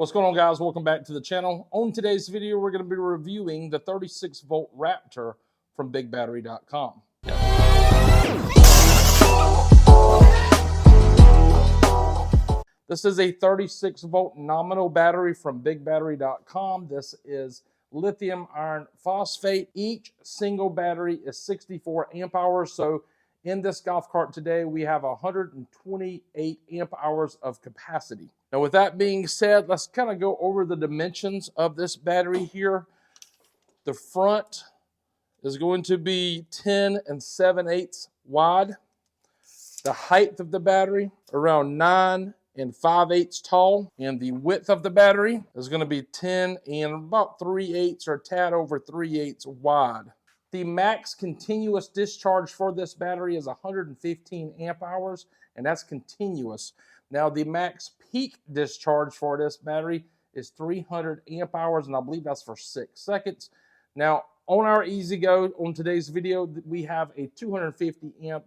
What's going on, guys? Welcome back to the channel. On today's video, we're going to be reviewing the 36-volt Raptor from BigBattery.com. This is a 36-volt nominal battery from BigBattery.com. This is lithium iron phosphate. Each single battery is 64 amp hours. So in this golf cart today, we have 128 amp hours of capacity. Now, with that being said, let's kind of go over the dimensions of this battery here. The front is going to be 10 7/8 wide. The height of the battery, around 9 5/8 tall. And the width of the battery is going to be 10 about 3/8 or a tad over 3/8 wide. The max continuous discharge for this battery is 115 amp hours, and that's continuous. Now, the max peak discharge for this battery is 300 amp hours, and I believe that's for 6 seconds. Now, on our Easy Go, on today's video, we have a 250 amp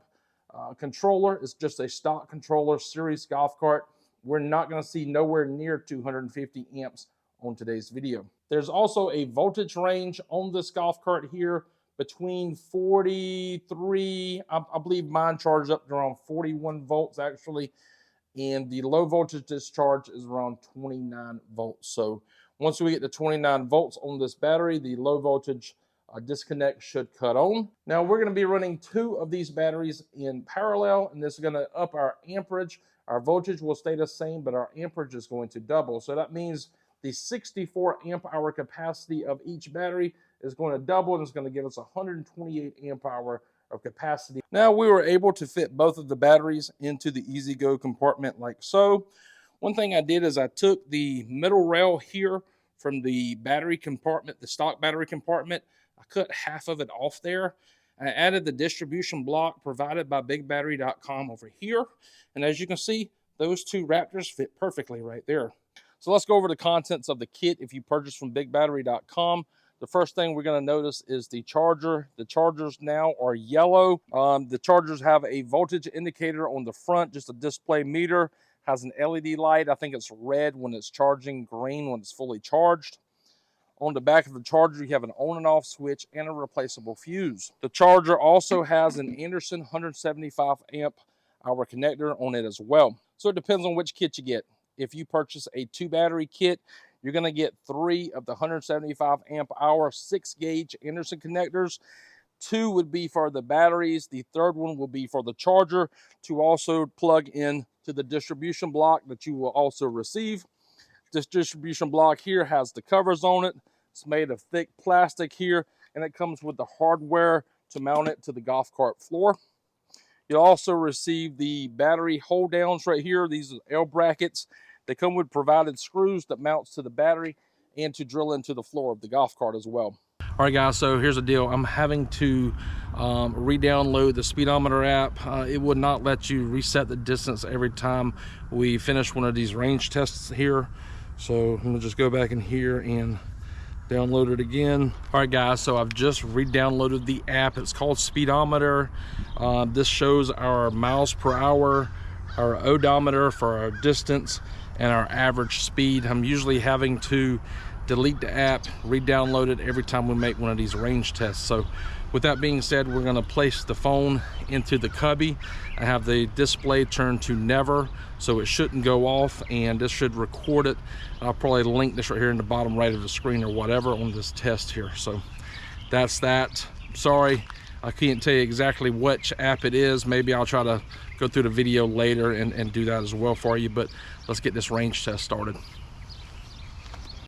controller. It's just a stock controller series golf cart. We're not going to see nowhere near 250 amps on today's video. There's also a voltage range on this golf cart here between 43, I believe mine charged up to around 41 volts actually, and the low voltage discharge is around 29 volts. So once we get to 29 volts on this battery, the low voltage disconnect should cut on. Now we're going to be running 2 of these batteries in parallel, and this is going to up our amperage. Our voltage will stay the same, but our amperage is going to double. So that means the 64 amp hour capacity of each battery is going to double, and it's going to give us 128 amp hour of capacity. Now, we were able to fit both of the batteries into the Easy Go compartment like so. One thing I did is I took the middle rail here from the battery compartment, the stock battery compartment. I cut half of it off there. I added the distribution block provided by BigBattery.com over here. And as you can see, those 2 Raptors fit perfectly right there. So let's go over the contents of the kit if you purchase from BigBattery.com. The first thing we're going to notice is the charger. The chargers now are yellow. The chargers have a voltage indicator on the front, just a display meter. Has an LED light. I think it's red when it's charging, green when it's fully charged. On the back of the charger, you have an on and off switch and a replaceable fuse. The charger also has an Anderson 175 amp hour connector on it as well. So it depends on which kit you get. If you purchase a 2 battery kit, you're going to get 3 of the 175 amp hour 6 gauge Anderson connectors. 2 would be for the batteries. The third one will be for the charger to also plug in to the distribution block that you will also receive. This distribution block here has the covers on it. It's made of thick plastic here, and it comes with the hardware to mount it to the golf cart floor. You'll also receive the battery hold downs right here. These are L brackets. They come with provided screws that mounts to the battery and to drill into the floor of the golf cart as well. All right, guys, so here's the deal. I'm having to re-download the speedometer app. It would not let you reset the distance every time we finish one of these range tests here. So I'm gonna just go back in here and download it again. All right, guys, so I've just re-downloaded the app. It's called Speedometer. This shows our miles per hour, our odometer for our distance, and our average speed. I'm usually having to delete the app, re-download it every time we make one of these range tests. So with that being said, we're going to place the phone into the cubby. I have the display turned to never, so it shouldn't go off, and this should record it. I'll probably link this right here in the bottom right of the screen or whatever on this test here. So that's that. Sorry, I can't tell you exactly which app it is. Maybe I'll try to go through the video later and do that as well for you, but let's get this range test started.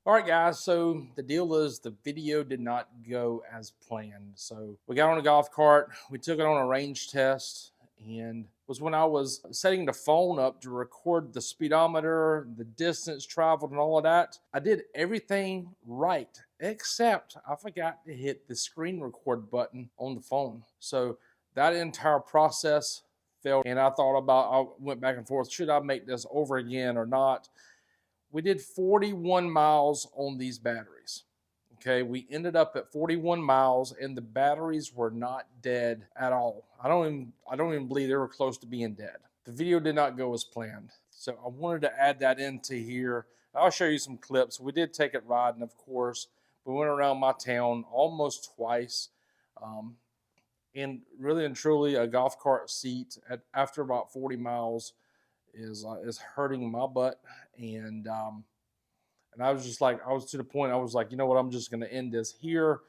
All right, guys, so the deal is the video did not go as planned. So we got on a golf cart, we took it on a range test, and it was when I was setting the phone up to record the speedometer, the distance traveled, and all of that. I did everything right, except I forgot to hit the screen record button on the phone. So that entire process failed, and I went back and forth, should I make this over again or not? We did 41 miles on these batteries. Okay, we ended up at 41 miles, and the batteries were not dead at all. I don't even believe they were close to being dead. The video did not go as planned. So I wanted to add that into here I'll show you some clips. We did take it riding, of course. We went around my town almost twice. And really and truly, a golf cart seat after about 40 miles is hurting my butt. And I was just like, I was to the point, I was like, you know what, I'm just going to end this here.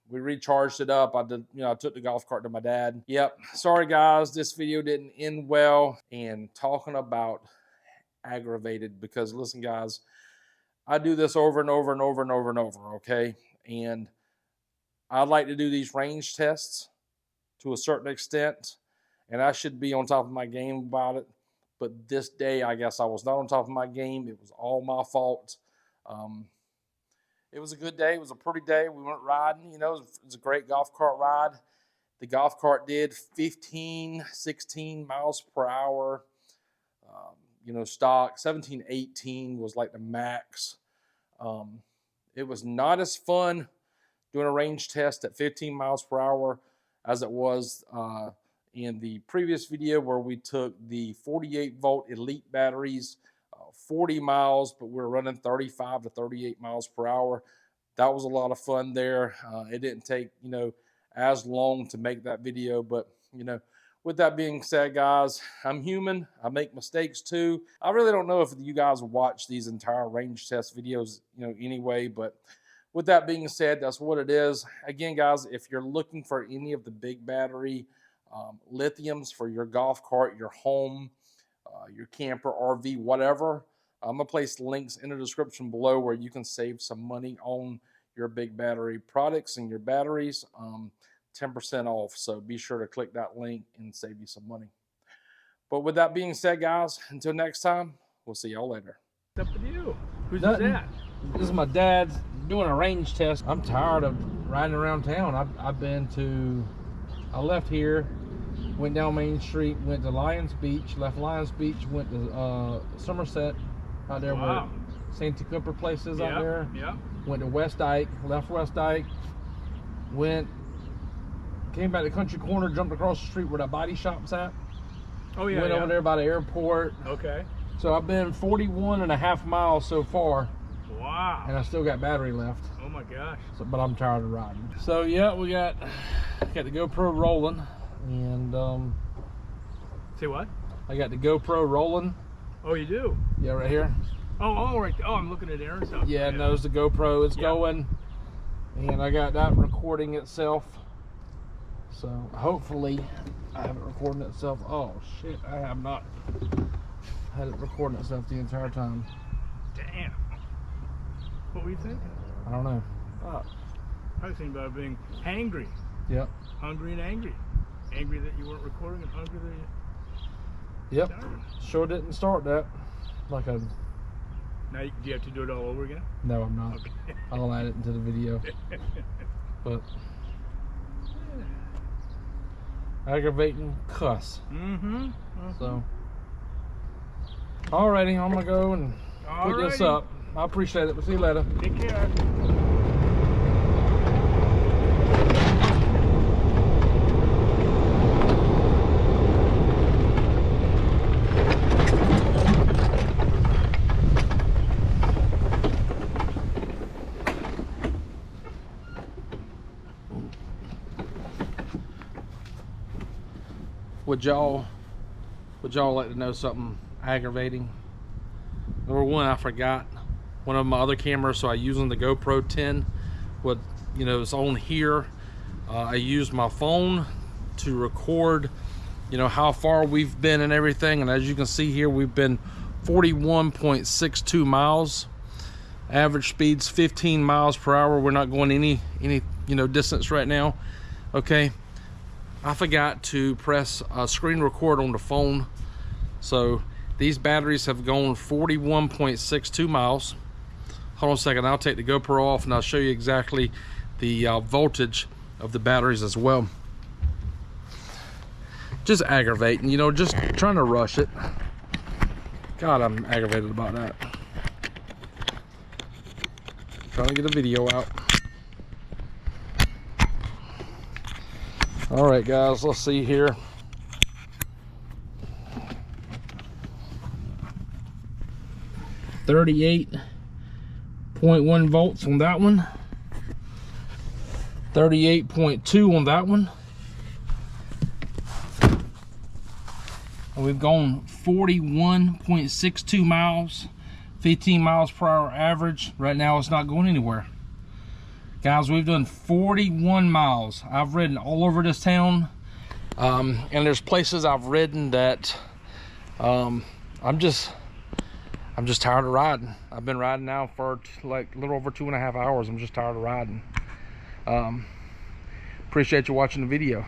We recharged it up. I did, I took the golf cart to my dad. Yep. Sorry guys, this video didn't end well. And talking about aggravated, because listen guys, I do this over and over and over and over and over. Okay. And I'd like to do these range tests to a certain extent, and I should be on top of my game about it. But this day, I guess I was not on top of my game. It was all my fault. It was a good day. It was a pretty day. We went riding. It was a great golf cart ride. The golf cart did 15, 16 miles per hour. Stock 17, 18 was like the max. It was not as fun doing a range test at 15 miles per hour as it was in the previous video where we took the 48-volt Elite batteries, 40 miles, but we were running 35 to 38 miles per hour. That was a lot of fun there. It didn't take, as long to make that video, but, with that being said, guys, I'm human. I make mistakes too. I really don't know if you guys watch these entire range test videos, anyway, but with that being said, that's what it is. Again, guys, if you're looking for any of the big battery lithiums for your golf cart, your home, your camper, RV, whatever, I'm going to place links in the description below where you can save some money on your big battery products and your batteries, 10% off. So be sure to click that link and save you some money. But with that being said, guys, until next time, we'll see y'all later. What's up with you? Who's that? This is my dad's doing a range test. I'm tired of riding around town. I left here, went down Main Street, went to Lions Beach, left Lions Beach, went to Somerset, out there where Santa Cooper place is out there. Yeah. Went to West Dyke, left West Dyke, came back to Country Corner, jumped across the street where that body shop's at. Oh yeah. Went over there by the airport. Okay. So I've been 41.5 miles so far. Wow. And I still got battery left. Oh my gosh. So, but I'm tired of riding. So yeah, we got the GoPro rolling, and say what? I got the GoPro rolling. Oh, you do? Yeah, right here. Oh, right. Oh, I'm looking at Aaron's stuff. Yeah, no, it's the GoPro. It's going, and I got that recording itself. So hopefully, I have it recording itself. Oh shit, I have not had it recording itself the entire time. Damn. What were you thinking? I don't know. I was thinking about being hangry. Yep. Hungry and angry. Angry that you weren't recording and hungry that you... Yep. Sure didn't start that. Like a... Now, do you have to do it all over again? No, I'm not. Okay. I'll add it into the video. But... aggravating cuss. Mm-hmm. So... alrighty, I'm gonna go and put this up. I appreciate it. We'll see you later. Take care. Would y'all like to know something aggravating? Number one, I forgot one of my other cameras, so I using the GoPro 10. What is on here. I used my phone to record, how far we've been and everything. And as you can see here, we've been 41.62 miles. Average speed's 15 miles per hour. We're not going any distance right now. Okay. I forgot to press screen record on the phone. So these batteries have gone 41.62 miles. Hold on a second, I'll take the GoPro off and I'll show you exactly the voltage of the batteries as well. Just aggravating, just trying to rush it. God, I'm aggravated about that. Trying to get a video out. All right, guys, let's see here. 38.1 volts on that one. 38.2 on that one. And we've gone 41.62 miles, 15 miles per hour average. Right now it's not going anywhere. Guys, we've done 41 miles. I've ridden all over this town. And there's places I've ridden that I'm just tired of riding. I've been riding now for like a little over 2.5 hours. I'm just tired of riding. Appreciate you watching the video.